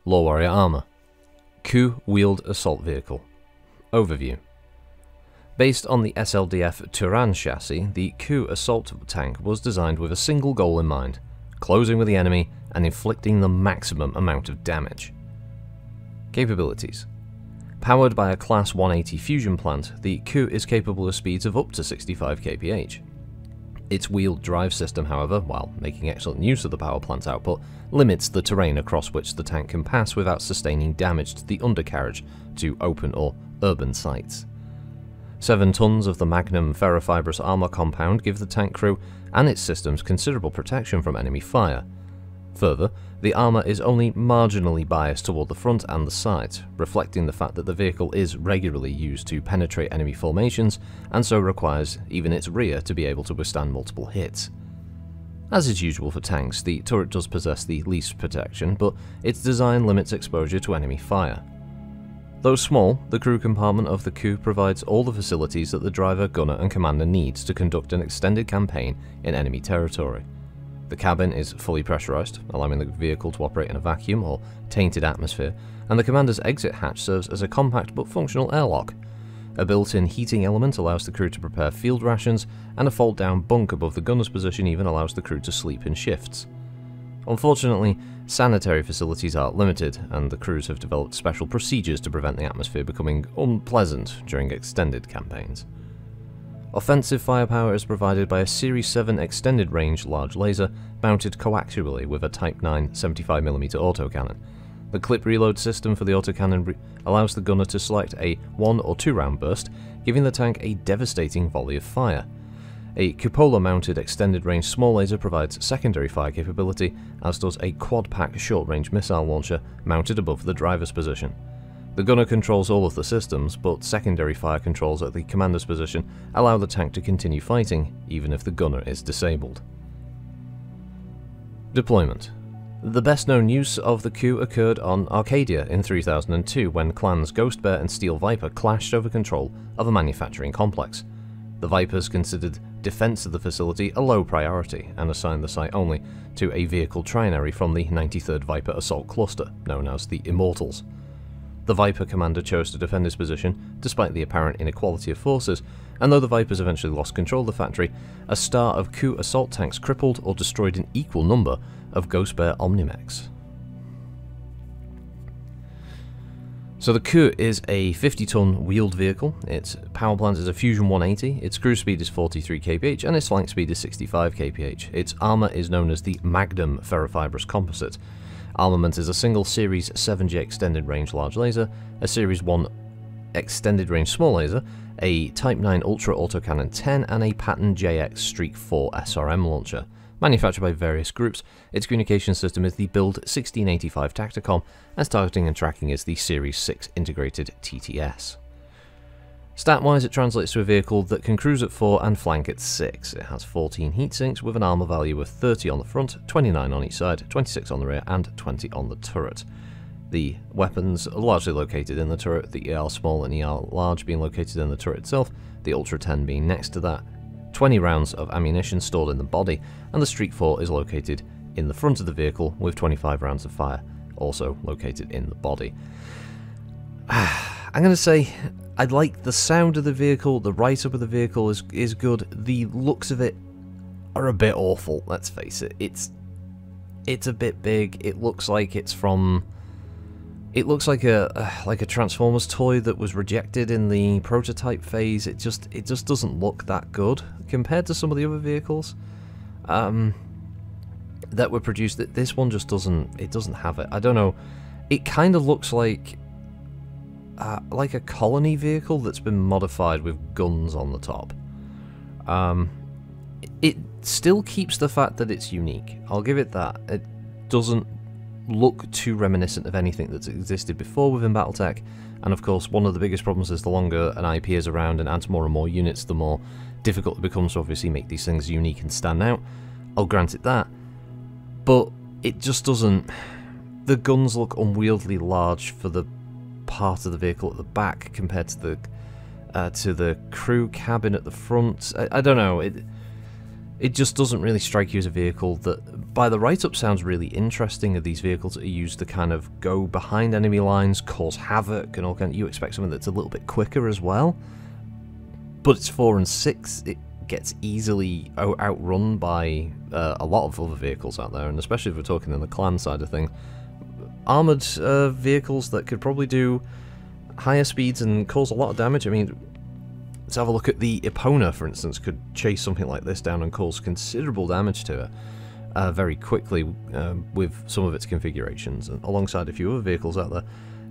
LoreWarrior Armour. Coup Wheeled Assault Vehicle. Overview. Based on the SLDF Turan chassis, the Coup assault tank was designed with a single goal in mind: closing with the enemy and inflicting the maximum amount of damage. Capabilities. Powered by a Class 180 fusion plant, the Coup is capable of speeds of up to 65 kph. Its wheeled drive system, however, while making excellent use of the power plant's output, limits the terrain across which the tank can pass without sustaining damage to the undercarriage to open or urban sites. 7 tons of the Magnum ferrofibrous armour compound give the tank crew and its systems considerable protection from enemy fire. Further, the armour is only marginally biased toward the front and the sides, reflecting the fact that the vehicle is regularly used to penetrate enemy formations and so requires even its rear to be able to withstand multiple hits. As is usual for tanks, the turret does possess the least protection, but its design limits exposure to enemy fire. Though small, the crew compartment of the Coup provides all the facilities that the driver, gunner and commander needs to conduct an extended campaign in enemy territory. The cabin is fully pressurized, allowing the vehicle to operate in a vacuum or tainted atmosphere, and the commander's exit hatch serves as a compact but functional airlock. A built-in heating element allows the crew to prepare field rations, and a fold-down bunk above the gunner's position even allows the crew to sleep in shifts. Unfortunately, sanitary facilities are limited, and the crews have developed special procedures to prevent the atmosphere becoming unpleasant during extended campaigns. Offensive firepower is provided by a Series 7 extended range large laser mounted coaxially with a Type 9 75mm autocannon. The clip reload system for the autocannon allows the gunner to select a 1 or 2 round burst, giving the tank a devastating volley of fire. A cupola mounted extended range small laser provides secondary fire capability, as does a quad pack short range missile launcher mounted above the driver's position. The gunner controls all of the systems, but secondary fire controls at the commander's position allow the tank to continue fighting, even if the gunner is disabled. Deployment. The best known use of the Coup occurred on Arcadia in 3002 when clans Ghost Bear and Steel Viper clashed over control of a manufacturing complex. The Vipers considered defense of the facility a low priority and assigned the site only to a vehicle trinary from the 93rd Viper Assault Cluster, known as the Immortals. The Viper commander chose to defend his position despite the apparent inequality of forces, and though the Vipers eventually lost control of the factory, a star of Coup assault tanks crippled or destroyed an equal number of Ghost Bear Omnimex. So the Coup is a 50-ton wheeled vehicle. Its power plant is a Fusion 180, its cruise speed is 43 kph, and its flank speed is 65 kph. Its armour is known as the Magnum ferrofibrous composite. Armament is a single Series 7J extended range large laser, a Series 1 extended range small laser, a Type 9 Ultra Autocannon 10, and a Patton JX Streak 4 SRM launcher. Manufactured by various groups, its communication system is the Build 1685 Tacticom, as targeting and tracking is the Series 6 integrated TTS. Stat-wise, it translates to a vehicle that can cruise at 4 and flank at 6. It has 14 heatsinks with an armour value of 30 on the front, 29 on each side, 26 on the rear, and 20 on the turret. The weapons are largely located in the turret, the ER small and ER large being located in the turret itself, the Ultra 10 being next to that, 20 rounds of ammunition stored in the body, and the Streak 4 is located in the front of the vehicle with 25 rounds of fire, also located in the body. I'm going to say, I like the sound of the vehicle, the write-up of the vehicle is good, the looks of it are a bit awful, let's face it. It's a bit big, it looks like it's from... It looks like a Transformers toy that was rejected in the prototype phase. It just doesn't look that good compared to some of the other vehicles that were produced. This one just doesn't have it. I don't know. It kind of looks like a colony vehicle that's been modified with guns on the top. It still keeps the fact that it's unique. I'll give it that. It doesn't look too reminiscent of anything that's existed before within Battletech, and of course one of the biggest problems is the longer an IP is around and adds more and more units, the more difficult it becomes to obviously make these things unique and stand out. I'll grant it that, but it just doesn't... The guns look unwieldily large for the part of the vehicle at the back compared to the crew cabin at the front. I don't know, it just doesn't really strike you as a vehicle that, by the write-up, sounds really interesting. Of these vehicles that are used to kind of go behind enemy lines, cause havoc, and all kind. You expect something that's a little bit quicker as well, but it's 4 and 6. It gets easily outrun by a lot of other vehicles out there, and especially if we're talking in the clan side of things. Armoured vehicles that could probably do higher speeds and cause a lot of damage. I mean, let's have a look at the Epona, for instance, could chase something like this down and cause considerable damage to it very quickly with some of its configurations, and alongside a few other vehicles out there.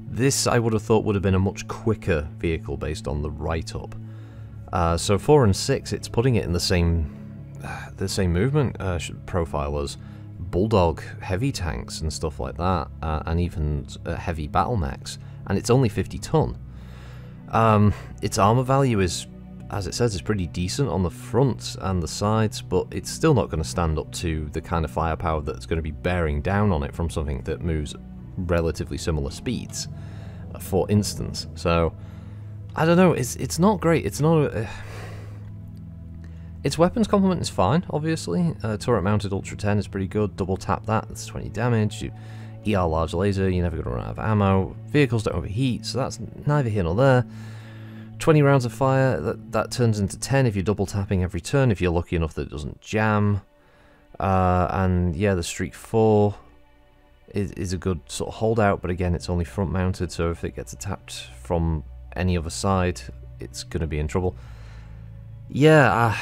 This, I would have thought, would have been a much quicker vehicle based on the write-up. So 4 and 6, it's putting it in the same movement profile as Bulldog heavy tanks and stuff like that, and even heavy battle mechs, and it's only 50 ton. Its armor value is, as it says, is pretty decent on the front and the sides, but it's still not going to stand up to the kind of firepower that's going to be bearing down on it from something that moves relatively similar speeds, for instance. So I don't know, it's not great. It's not its weapons complement is fine, obviously. Turret mounted Ultra 10 is pretty good. Double tap that's 20 damage. ER large laser, you're never going to run out of ammo. Vehicles don't overheat, so that's neither here nor there. 20 rounds of fire, that turns into 10 if you're double tapping every turn, if you're lucky enough that it doesn't jam. And yeah, the Streak 4 is a good sort of holdout, but again, it's only front mounted, so if it gets attacked from any other side, it's going to be in trouble. Yeah,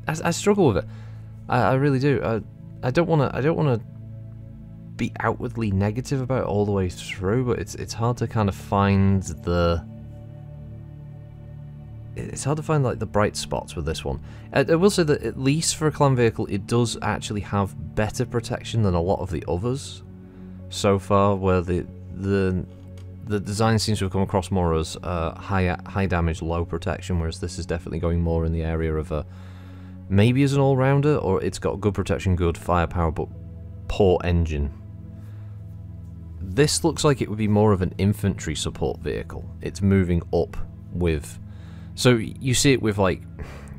I struggle with it. I really do. I don't want to be outwardly negative about it all the way through, but it's hard to kind of find like the bright spots with this one. I will say that at least for a clan vehicle, it does actually have better protection than a lot of the others so far, where the design seems to have come across more as high damage, low protection, whereas this is definitely going more in the area of a maybe as an all-rounder, or it's got good protection, good firepower, but poor engine. This looks like it would be more of an infantry support vehicle. It's moving up with... So you see it with, like,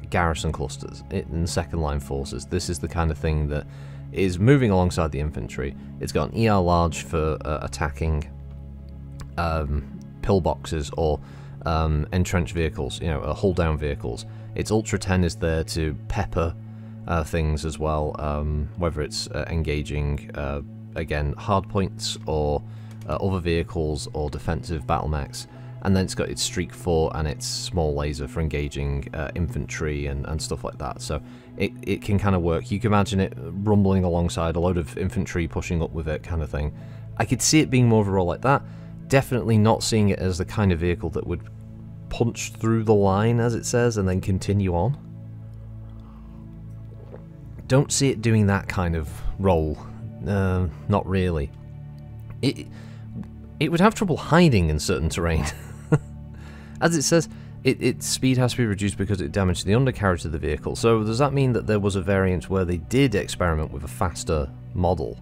garrison clusters in second line forces. This is the kind of thing that is moving alongside the infantry. It's got an ER large for attacking pillboxes or entrenched vehicles, you know, hold-down vehicles. Its Ultra 10 is there to pepper things as well, whether it's engaging, again, hardpoints or other vehicles or defensive battle mechs. And then it's got its Streak 4 and its small laser for engaging infantry and stuff like that. So it can kind of work. You can imagine it rumbling alongside a load of infantry pushing up with it, kind of thing. I could see it being more of a role like that. Definitely not seeing it as the kind of vehicle that would punch through the line, as it says, and then continue on. Don't see it doing that kind of role. Not really. It would have trouble hiding in certain terrain. As it says, its speed has to be reduced because it damaged the undercarriage of the vehicle. So does that mean that there was a variant where they did experiment with a faster model?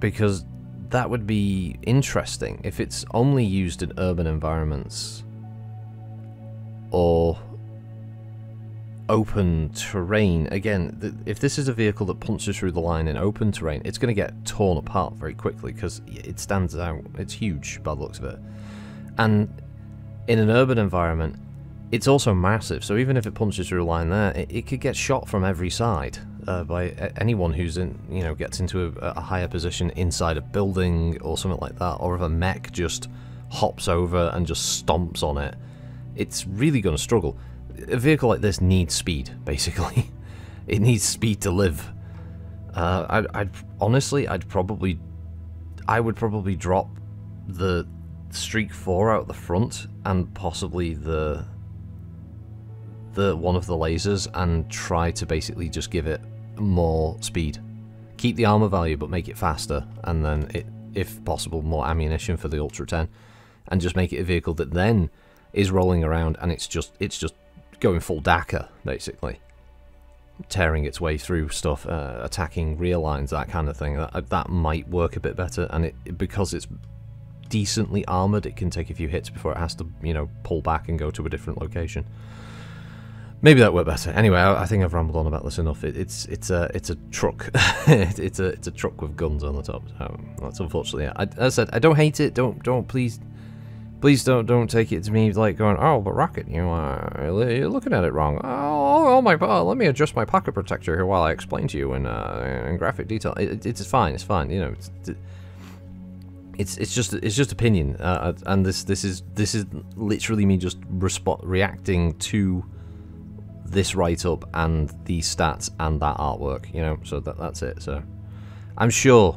Because that would be interesting if it's only used in urban environments or open terrain. Again, if this is a vehicle that punches through the line in open terrain, it's going to get torn apart very quickly because it stands out. It's huge by the looks of it. And in an urban environment, it's also massive, so even if it punches through a line there, it could get shot from every side by anyone who's in, you know, gets into a higher position inside a building or something like that, or if a mech just hops over and just stomps on it. It's really going to struggle. A vehicle like this needs speed, basically. It needs speed to live. I'd honestly, I would probably drop the Streak 4 out the front and possibly the one of the lasers and try to basically just give it more speed. Keep the armor value but make it faster, and then if possible more ammunition for the Ultra 10, and just make it a vehicle that then is rolling around and it's just going full Dakar, basically. Tearing its way through stuff, attacking rear lines, that kind of thing. That might work a bit better, and because it's decently armoured, it can take a few hits before it has to, you know, pull back and go to a different location. Maybe that worked better. Anyway, I think I've rambled on about this enough. It's a truck. it's a truck with guns on the top. So that's unfortunately. As I said, I don't hate it. Don't please don't take it to me like going, oh, but Rocket, you're looking at it wrong. Oh my, let me adjust my pocket protector here while I explain to you in graphic detail. It's fine. It's fine. You know, it's just opinion. And this is literally me just reacting to this write-up and these stats and that artwork, you know, so that's it. So I'm sure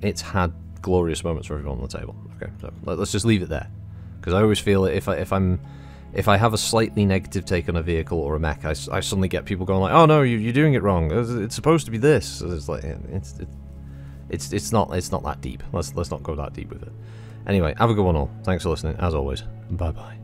it's had glorious moments for everyone on the table. Okay, so let's just leave it there, because I always feel if I have a slightly negative take on a vehicle or a mech, I suddenly get people going like, oh no, you're doing it wrong, it's supposed to be this. So it's like it's not that deep. Let's not go that deep with it. Anyway, have a good one all. Thanks for listening as always. Bye bye.